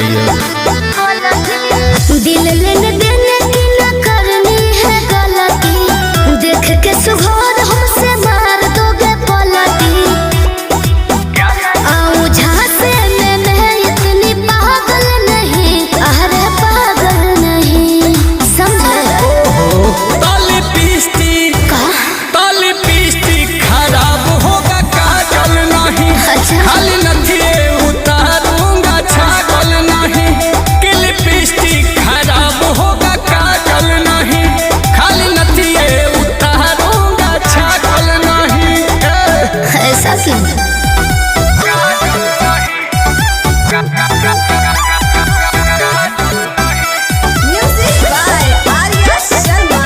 रही हो। दिल लेने देने की न करनी है गलती, देख के सुघोर हमसे मार दोगे पलटी। आऊं झांसे में मैं इतनी पागल नहीं, अरे पागल नहीं, समझे? ताली पीस्टी खराब होगा काजल नहीं, खाली नथिए उतारूंगा छागल नहीं। कि लिपस्टिक खराब होगा काजल नहीं, खाली नथिए उतारूंगा छागल नहीं। ऐसा क्यों? Music by Arya Sharma.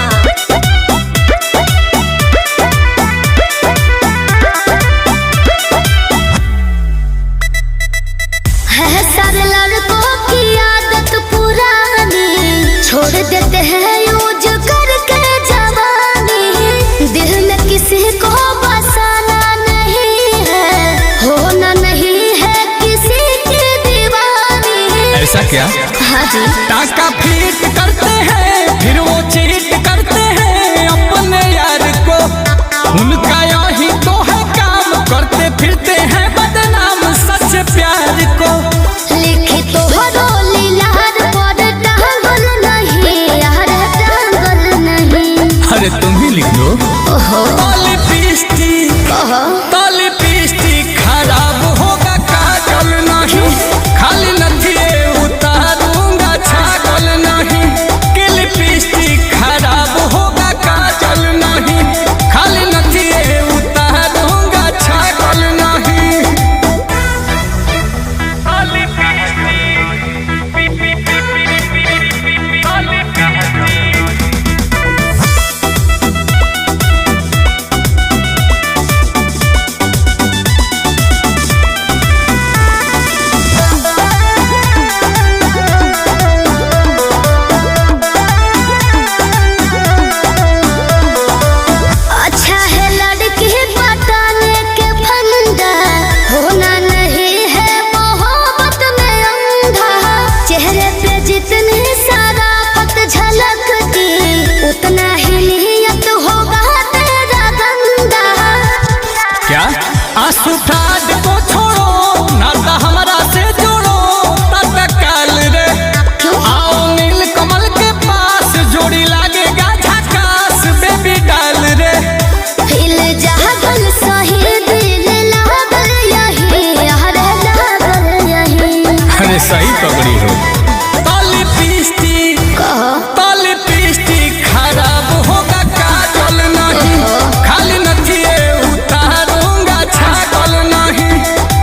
है सारे लड़कों की आदत पुरानी, छोड़ देते हैं यूज करके जवानी। दिल में किसी को बसाना नहीं है, होना नहीं है किसी की दीवानी। ऐसा क्या? हाँ जी। टाका फीट करते हैं फिर वो चीट करते हैं अपने यार को, उनका यही तो है काम, करते फिरते हैं बदनाम सच प्यार को। लिखी तो रोली लार पर टांगल नहीं, यार टांगल नहीं। अरे तुम ही लिख दो। ओहो ताली पीस्टी खराब होगा काजल नहीं, खाली नथिए उतारूंगा छागल नहीं। कि लिपस्टिक खराब होगा काजल नहीं, खाली नथिए उतारूंगा छागल नहीं। अच्छा है लड़की पटाने के फंदा, होना नहीं है मोहब्बत में अंधा। चेहरे पे जितनी शराफत झलकती, उतना ही नियत होगा तेरा गंदा। क्या आंसू ठाड को छोड़ो, नाता हमारा से जोड़ो तत्काल रे। आओ नील कमल के पास, जोड़ी लागेगा झकास बेबी डाल रे। दिल जागल सही, दिल लागल यही, अरे लागल यही। अरे सही पकड़ी हो। ताली पीस्टी खराब होगा काजल नहीं, खाली नथिए उतारूंगा छागल नहीं।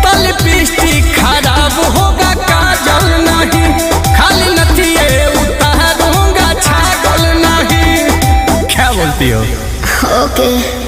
ताली पीस्टी खराब होगा काजल नहीं, खाली नथिए उतारूंगा छागल नहीं। क्या बोलती हो? ओके।